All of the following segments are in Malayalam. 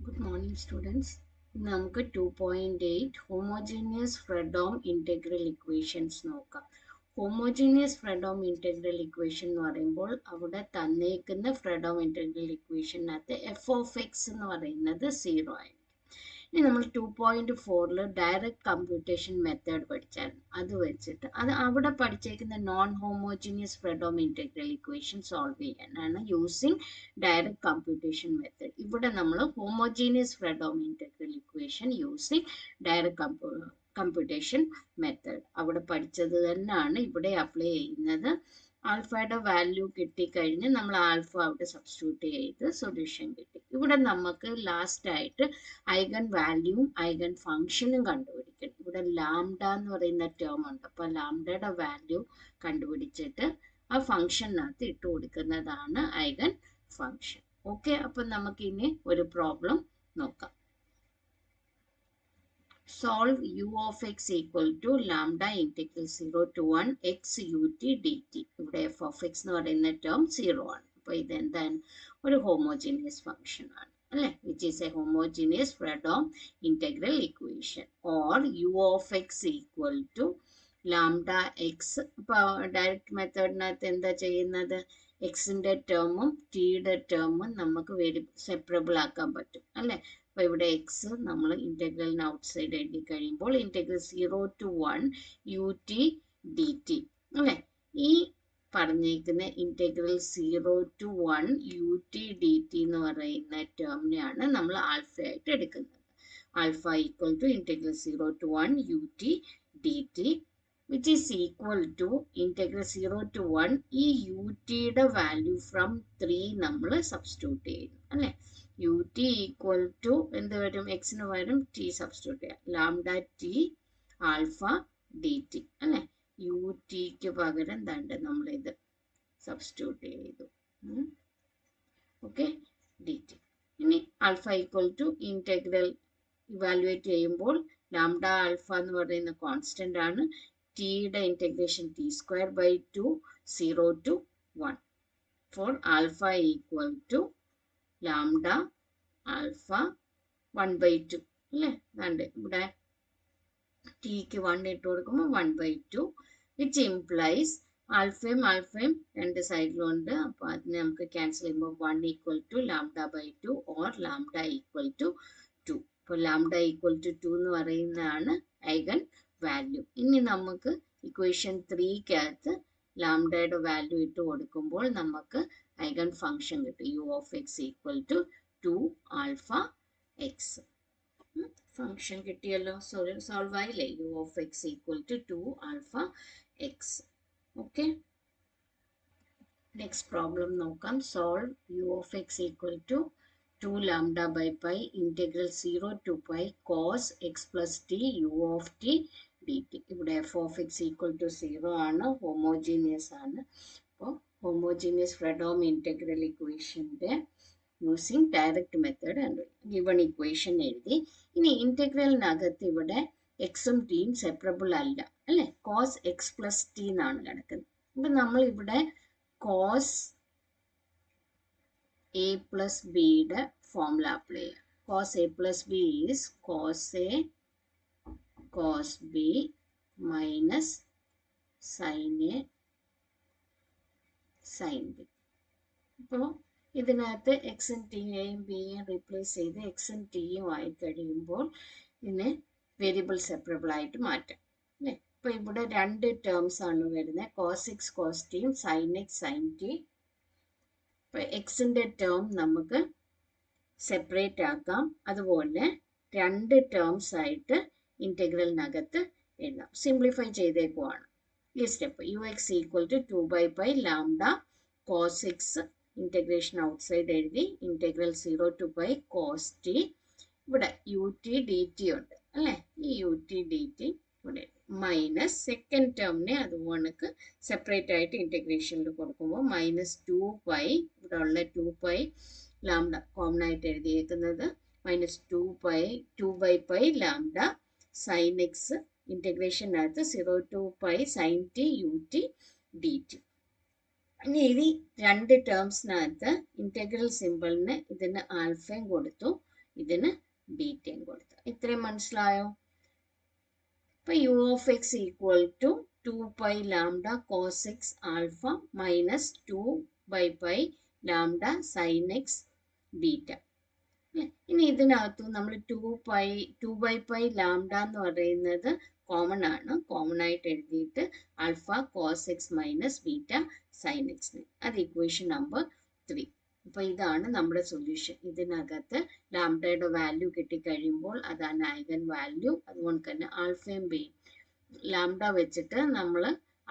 Good morning, students. നമുക്ക് 2.8 homogeneous Fredholm integral equations നോക്കാം. Homogeneous Fredholm integral equation എന്ന് പറയുമ്പോൾ അവിടെ തന്നേക്കുന്ന Fredholm integral equationനകത്ത് f of x എന്ന് പറയുന്നത് 0 ആയിരിക്കും. ഇനി നമ്മൾ 2.4 ഡയറക്റ്റ് കമ്പ്യൂട്ടേഷൻ മെത്തേഡ് പഠിച്ചായിരുന്നു. അത് വെച്ചിട്ട് അവിടെ പഠിച്ചേക്കുന്ന non homogeneous Fredholm integral equation solve ചെയ്യാനാണ് യൂസിങ് ഡയറക്റ്റ് കമ്പ്യൂട്ടേഷൻ മെത്തേഡ്. ഇവിടെ നമ്മൾ homogeneous Fredholm integral equation using direct computation method അവിടെ പഠിച്ചത് തന്നെയാണ് ഇവിടെ അപ്ലൈ ചെയ്യുന്നത്. ആൽഫയുടെ വാല്യൂ കിട്ടിക്കഴിഞ്ഞ് നമ്മൾ ആൽഫ അവിടെ സബ്സ്റ്റിറ്റ്യൂട്ട് ചെയ്ത് സൊല്യൂഷൻ കിട്ടി. ഇവിടെ നമുക്ക് ലാസ്റ്റ് ആയിട്ട് ഐഗൺ വാല്യൂവും ഐഗൺ ഫംഗ്ഷനും കണ്ടുപിടിക്കണം. ഇവിടെ ലാംഡ എന്ന് പറയുന്ന ടേം ഉണ്ട്. അപ്പോൾ ലാംഡയുടെ വാല്യൂ കണ്ടുപിടിച്ചിട്ട് ആ ഫംഗ്ഷനകത്ത് ഇട്ട് കൊടുക്കുന്നതാണ് ഐഗൺ ഫംഗ്ഷൻ. ഓക്കെ, അപ്പം നമുക്കിനി ഒരു പ്രോബ്ലം നോക്കാം. Solve u of x equal to lambda integral 0 to 1 x ut dt. ഇവിടെ f of x എന്ന് പറയുന്ന ടേം 0 ആണ്. അപ്പോൾ ഇതെന്താണ്? ഒരു ഹോമോജീനിയസ് ഫംഗ്ഷൻ ആണ് അല്ലേ, which is a homogeneous Fredholm integral equation. Or u of x equal to lambda x. ഇപ്പോൾ ഡയറക്റ്റ് മെത്തേഡിനകത്ത് എന്താ ചെയ്യുന്നത്? എക്സിൻ്റെ ടേമും ടിയുടെ ടേമും നമുക്ക് സെപ്പറബിൾ ആക്കാൻ പറ്റും അല്ലേ. അപ്പോൾ ഇവിടെ എക്സ് നമ്മൾ ഇൻറ്റഗ്രലിന് ഔട്ട് സൈഡ് എഴുതി കഴിയുമ്പോൾ integral 0 to 1 u t d t അല്ലേ. ഈ പറഞ്ഞേക്കുന്ന integral 0 to 1 u t d t എന്ന് പറയുന്ന ടേമിനെയാണ് നമ്മൾ ആൽഫ ആയിട്ട് എടുക്കുന്നത്. Alpha equal to integral 0 to 1 u t d t which is equal to integral 0 to 1 ഈ യു ടിയുടെ വാല്യൂ ഫ്രം 3 നമ്മൾ സബ്സ്റ്റിറ്റ്യൂട്ട് ചെയ്യുന്നു അല്ലേ. യു ടി ഈക്വൽ ടു എന്ത് വരും? എക്സിന് പകരം ടി സബ്സ്റ്റിറ്റ്യൂട്ട് ചെയ്യാം. Lambda t alpha d t അല്ലേ. യു ടിക്ക് പകരം എന്താണ്ട് നമ്മളിത് സബ്സ്റ്റിറ്റ്യൂട്ട് ചെയ്തു. Okay, d t. ഇനി alpha equal to integral evaluate ചെയ്യുമ്പോൾ ലാംഡ ആൽഫ എന്ന് പറയുന്ന കോൺസ്റ്റന്റ് ആണ്. ടിയുടെ integration t square by 2 0 to 1 for alpha equal to lambda alpha 1/2 അല്ലേ. അതുകൊണ്ട് ഇവിടെ ടിക്ക് 1 ഇട്ട് കൊടുക്കുമ്പോൾ 1/2 വിച്ച് ഇംപ്ലൈസ് ആൽഫയും ആൽഫയും രണ്ട് സൈഡിലുണ്ട്. അപ്പോൾ അതിനെ നമുക്ക് ക്യാൻസൽ ചെയ്യുമ്പോൾ 1 equal to lambda by 2 or lambda equal to 2. അപ്പോൾ ലാംഡ ഈക്വൽ ടു 2 എന്ന് പറയുന്നതാണ് ഐഗൺ വാല്യൂ. ഇനി നമുക്ക് ഇക്വേഷൻ 3-കകത്ത് ലാംഡയുടെ വാല്യൂ ഇട്ട് കൊടുക്കുമ്പോൾ നമുക്ക് ഐഗൺ ഫംഗ്ഷൻ കിട്ടും. U of x equal to 2 alpha x. Function കിട്ടിയല്ലോ, സോൾവ് ആയില്ലേ. U of x equal to 2 alpha x. Okay, next problem നോക്കാം. Solve u of x equal to 2 lambda by pi integral 0 to pi cos x plus t u of t d t. ഇവിടെ f of x equal to 0 ആണ്, ഹോമോജീനിയസ് ആണ്. അപ്പോൾ ഹോമോജീനിയസ് ഫ്രെഡോം ഇൻറ്റഗ്രൽ ഇക്വേഷൻ്റെ using direct method and given equation എഴുതി. ഇനി ഇൻറ്റഗ്രലിനകത്ത് ഇവിടെ എക്സും ടിയും സെപ്പറബിൾ അല്ല അല്ലേ. കോസ് എക്സ് പ്ലസ് ടി എന്നാണ് കിടക്കുന്നത്. അപ്പം നമ്മൾ ഇവിടെ കോസ് എ പ്ലസ് ബിയുടെ ഫോർമുല അപ്ലൈ ചെയ്യാം. Cos A plus B is cos A cos B minus sine A sine B. അപ്പോൾ ഇതിനകത്ത് എക്സും ടിയെയും ബിയെയും റീപ്ലേസ് ചെയ്ത് എക്സും ടിയും ആയി കഴിയുമ്പോൾ ഇതിനെ വേരിയബിൾ സെപ്പറബിൾ ആയിട്ട് മാറ്റാം അല്ലേ. അപ്പോൾ ഇവിടെ രണ്ട് ടേംസ് ആണ് വരുന്നത്, കോസ് എക്സ് കോസ് ടിയും സൈൻ എക്സ് സൈൻ ടി. ഇപ്പോൾ എക്സിൻ്റെ ടേം നമുക്ക് സെപ്പറേറ്റ് ആക്കാം. അതുപോലെ രണ്ട് ടേംസ് ആയിട്ട് ഇൻറ്റഗ്രലിനകത്ത് എഴുതാം. സിംപ്ലിഫൈ ചെയ്തേക്കുവാണ് ഈ step. U x equal to 2/π lambda cos x integration outside എഴുതി. Integral 0 to pi cos t. ഇവിടെ യു ടി ഡി ടി ഉണ്ട് അല്ലേ. ഈ യു ടി ഡി ടി ഇവിടെ മൈനസ് സെക്കൻഡ് ടേമിനെ അതുകൊണ്ട് സെപ്പറേറ്റ് ആയിട്ട് ഇൻറ്റഗ്രേഷനിൽ കൊടുക്കുമ്പോൾ -2π. ഇവിടെ ഉള്ള 2π ലാംഡ കോമൺ ആയിട്ട് എഴുതിയേക്കുന്നത് -2/π ലാംഡ സൈൻ എക്സ് ഇൻറ്റഗ്രേഷനകത്ത് 0 to pi sine t u t d t. ഇനി ഈ രണ്ട് ടേംസിനകത്ത് ഇന്റഗ്രൽ സിമ്പിളിന് ഇതിന് ആൽഫയും കൊടുത്തു, ഇതിന് ബീറ്റയും കൊടുത്തു. ഇത്രയും മനസ്സിലായോ? ഇപ്പൊ u of x equal to 2 π lambda cos x alpha minus 2 π lambda sine x beta. ഇനി ഇതിനകത്ത് നമ്മൾ 2 ലാംഡ എന്ന് പറയുന്നത് കോമൺ ആണ്. കോമൺ ആയിട്ട് എഴുതിയിട്ട് alpha cos X minus beta sine X, അത് ഇക്വേഷൻ നമ്പർ 3. അപ്പൊ ഇതാണ് നമ്മുടെ സൊല്യൂഷൻ. ഇതിനകത്ത് ലാംഡയുടെ വാല്യൂ കിട്ടിക്കഴിയുമ്പോൾ അതാണ് ഐഗൻ വാല്യൂ. അതുകൊണ്ട് തന്നെ ആൽഫയും ലാംഡ വെച്ചിട്ട് നമ്മൾ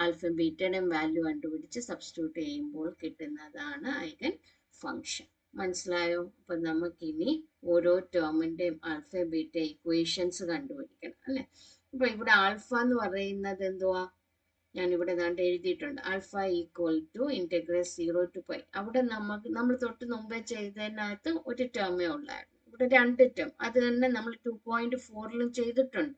ആൽഫയും ബീറ്റയുടെയും വാല്യൂ കണ്ടുപിടിച്ച് സബ്സ്റ്റിറ്റ്യൂട്ട് ചെയ്യുമ്പോൾ കിട്ടുന്നതാണ് ഐഗൻ ഫംഗ്ഷൻ. മനസ്സിലായോ? അപ്പൊ നമുക്കിനി ഓരോ ടേമിന്റെയും ആൽഫ ബീറ്റ ഇക്വേഷൻസ് കണ്ടുപിടിക്കണം അല്ലെ. അപ്പൊ ഇവിടെ ആൽഫ എന്ന് പറയുന്നത് എന്തുവാ? ഞാനിവിടെ ദാണ്ട് എഴുതിയിട്ടുണ്ട്. Alpha equal to integral 0 to π. അവിടെ നമ്മൾ തൊട്ട് മുമ്പേ ചെയ്തതിനകത്ത് ഒരു ടേമേ ഉള്ളായിരുന്നു. ഇവിടെ 2 ടേം. അത് തന്നെ നമ്മൾ 2.4ലും ചെയ്തിട്ടുണ്ട്.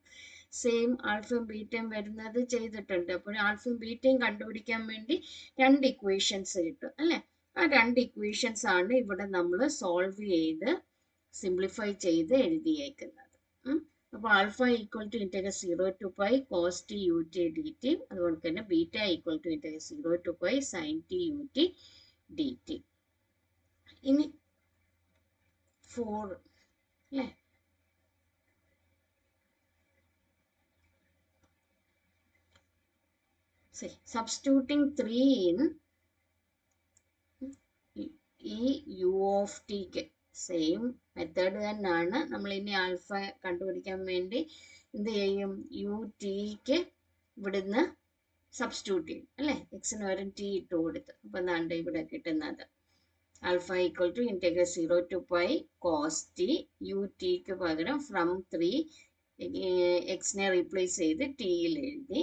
സെയിം ആൽഫയും ബീറ്റയും വരുന്നത് ചെയ്തിട്ടുണ്ട്. അപ്പോൾ ആൽഫയും ബീറ്റയും കണ്ടുപിടിക്കാൻ വേണ്ടി 2 ഇക്വേഷൻസ് കിട്ടും അല്ലെ. ആ 2 ഇക്വേഷൻസ് ആണ് ഇവിടെ നമ്മൾ സോൾവ് ചെയ്ത് സിംപ്ലിഫൈ ചെയ്ത് എഴുതിയേക്കുന്നത്. അപ്പോൾ alpha equal to integral 0 to π cos t ut dt. അതുപോലെ തന്നെ beta equal to integral 0 to π sin t ut dt. ഇനി 4 അല്ലേ, substituting 3 in ഈ യു ഓഫ് ടിക്ക് സെയിം മെത്തേഡ് തന്നെയാണ്. നമ്മൾ ഇനി ആൽഫ കണ്ടുപിടിക്കാൻ വേണ്ടി എന്ത് ചെയ്യും? യു ടിക്ക് ഇവിടുന്ന് സബ്സ്റ്റിറ്റ്യൂട്ട് ചെയ്യും അല്ലെ. എക്സിന് വരും ടി ഇട്ട് കൊടുത്ത്. അപ്പൊ എന്താണ്ട് ഇവിടെ കിട്ടുന്നത് alpha equal to integral 0 to π cos t u ടിക്ക് പകരം ഫ്രം 3 എക്സിനെ റീപ്ലേസ് ചെയ്ത് ടിയിൽ എഴുതി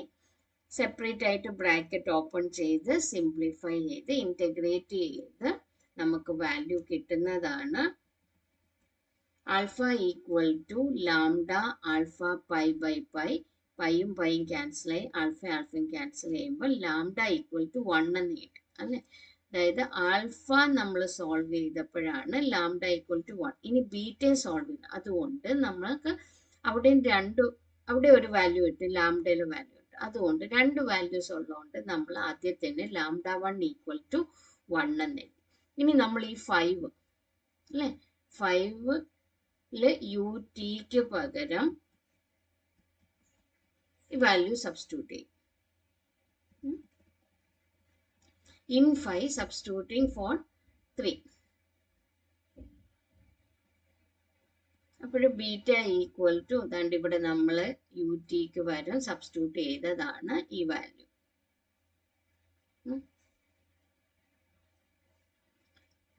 സെപ്പറേറ്റ് ആയിട്ട് ബ്രാക്കറ്റ് ഓപ്പൺ ചെയ്ത് സിംപ്ലിഫൈ ചെയ്ത് ഇന്റഗ്രേറ്റ് ചെയ്ത് നമുക്ക് വാല്യൂ കിട്ടുന്നതാണ് alpha equal to lambda alpha pi by pi. പൈയും പൈയും ക്യാൻസൽ ആയി ആൽഫയും ക്യാൻസൽ ചെയ്യുമ്പോൾ ലാംഡ ഈക്വൽ ടു 1 എന്ന് കിട്ടും അല്ലെ. അതായത് ആൽഫ നമ്മൾ സോൾവ് ചെയ്തപ്പോഴാണ് ലാംഡ ഈക്വൽ ടു 1. ഇനി ബീറ്റയെ സോൾവ് ചെയ്യണം. അതുകൊണ്ട് നമ്മൾക്ക് അവിടെ ഒരു വാല്യൂ കിട്ടും, ലാംഡയിൽ വാല്യൂ കിട്ടും. അതുകൊണ്ട് 2 വാല്യൂസ് ഉള്ളതുകൊണ്ട് നമ്മൾ ആദ്യത്തേന് ലാംഡ 1 ഈക്വൽ ടു 1 എന്ന് എഴുതി. ഇനി നമ്മൾ ഈ 5 അല്ലെ, 5ല് യു ടിക്ക് പകരം ഈ വാല്യൂ സബ്സ്റ്റിറ്റ്യൂട്ട് ചെയ്യും. In 5 substituting for 3. അപ്പോൾ ബീറ്റ ഈക്വൽ ടു അതാണ്ട് ഇവിടെ നമ്മൾ യു ടിക്ക് പകരം സബ്സ്റ്റിറ്റ്യൂട്ട് ചെയ്തതാണ് ഈ value.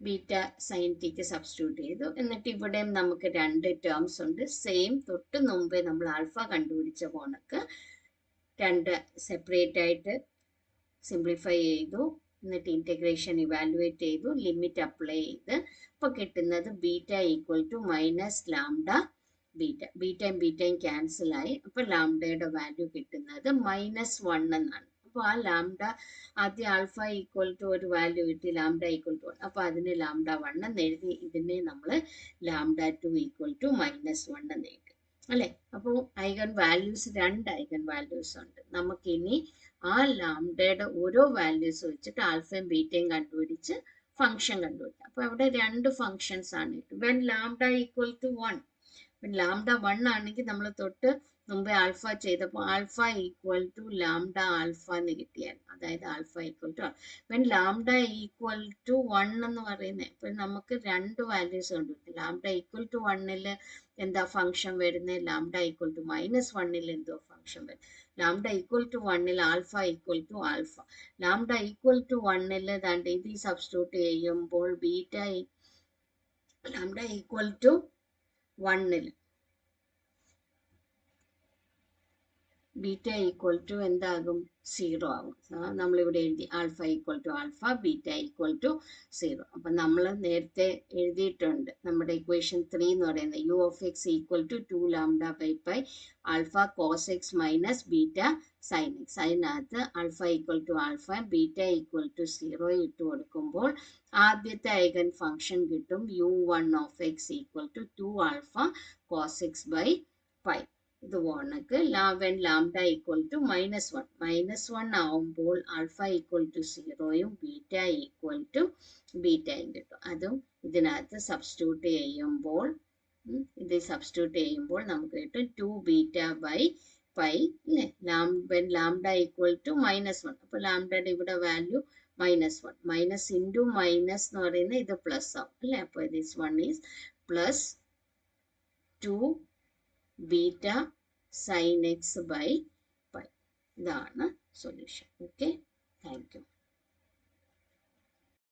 Beta sign tick substitute ചെയ്തു. എന്നിട്ട് ഇവിടെയും നമുക്ക് 2 ടേംസ് ഉണ്ട്. സെയിം തൊട്ട് മുമ്പേ നമ്മൾ ആൽഫ കണ്ടുപിടിച്ച പോണക്ക് 2 സെപ്പറേറ്റ് ആയിട്ട് സിംപ്ലിഫൈ ചെയ്തു. എന്നിട്ട് ഇന്റഗ്രേഷൻ ഇവാലുവേറ്റ് ചെയ്തു, ലിമിറ്റ് അപ്ലൈ ചെയ്ത് ഇപ്പൊ കിട്ടുന്നത് beta equal to minus lambda beta. ബീറ്റയും ക്യാൻസൽ ആയി. അപ്പൊ ലാംഡയുടെ വാല്യൂ കിട്ടുന്നത് -1 എന്നാണ്. അപ്പൊ ആ ലാംഡ ആദ്യം ആൽഫ ഈക്വൽ ടു ഒരു വാല്യൂ കിട്ടി, ലാംഡ ഈക്വൽ ടു 1. അപ്പൊ അതിന് ലാംഡ 1 എന്ന് എഴുതി. ഇതിനെ നമ്മൾ ലാംഡ 2 ഈക്വൽ ടു -1 എന്ന് എഴുതി അല്ലെ. അപ്പോൾ ഐഗൺ വാല്യൂസ് 2 ഐഗൺ വാല്യൂസ് ഉണ്ട്. നമുക്കിനി ആ ലാംഡയുടെ ഓരോ വാല്യൂസ് വെച്ചിട്ട് ആൽഫയും ബീറ്റയും കണ്ടുപിടിച്ച് ഫംഗ്ഷൻ കണ്ടുപിടിക്കാം. അപ്പൊ അവിടെ 2 ഫംഗ്ഷൻസ് ആണ് കിട്ടും. When lambda equal to 1, lambda 1 ആണെങ്കിൽ നമ്മൾ തൊട്ട് മുമ്പേ ആൽഫ ചെയ്തപ്പോൾ alpha equal to lambda alpha എന്ന് കിട്ടിയാൽ, അതായത് alpha equal to when lambda equal to 1 എന്ന് പറയുന്നത്. ഇപ്പൊ നമുക്ക് 2 വാല്യൂസ് കണ്ടുപിടിക്കും. ലാംഡ ഈക്വൽ ടു 1ല് എന്താ ഫംഗ്ഷൻ വരുന്നത്, ലാംഡ ഈക്വൽ ടു -1ൽ എന്തോ ഫംഗ്ഷൻ വരും. ലാംഡ ഈക്വൽ ടു 1ൽ alpha equal to alpha. Lambda equal to 1ൽ ദാണ്ട് ഇത് സബ്സ്റ്റിറ്റ്യൂട്ട് ചെയ്യുമ്പോൾ ബീറ്റ ലാംഡ ഈക്വൽ ടു 1ൽ ബീറ്റ ഈക്വൽ ടു എന്താകും? 0 ആകും. നമ്മളിവിടെ എഴുതി alpha equal to alpha, beta equal to 0. അപ്പം നമ്മൾ നേരത്തെ എഴുതിയിട്ടുണ്ട് നമ്മുടെ ഇക്വേഷൻ 3 എന്ന് പറയുന്നത് u of x equal to 2 lambda by pi alpha cos X minus beta sine x. അതിനകത്ത് alpha equal to alpha, beta equal to 0 ഇട്ട് കൊടുക്കുമ്പോൾ ആദ്യത്തെ ഐഗൻ ഫംഗ്ഷൻ കിട്ടും u1 of x equal to 2 alpha cos x by pi. ഇത് പോണക്ക് വെൻ ലാംഡ ഈക്വൽ ടു -1 ആവുമ്പോൾ ആൽഫ ഈക്വൽ ടു 0യും ബീറ്റ ഈക്വൽ ടു ബീറ്റയും കിട്ടും. അതും ഇതിനകത്ത് സബ്സ്റ്റിറ്റ്യൂട്ട് ചെയ്യുമ്പോൾ നമുക്ക് കിട്ടും 2 ബീറ്റ ബൈ പൈ അല്ലേ. വെൻ ലാംഡ ഈക്വൽ ടു -1, അപ്പോൾ ലാംഡയുടെ ഇവിടെ വാല്യൂ -1, മൈനസ് ഇൻറ്റു മൈനസ് എന്ന് പറയുന്നത് ഇത് പ്ലസ് ആവും അല്ലേ. അപ്പോൾ this one is plus 2 beta sine x by pi. ഇതാണ് സൊല്യൂഷൻ. Okay, thank U.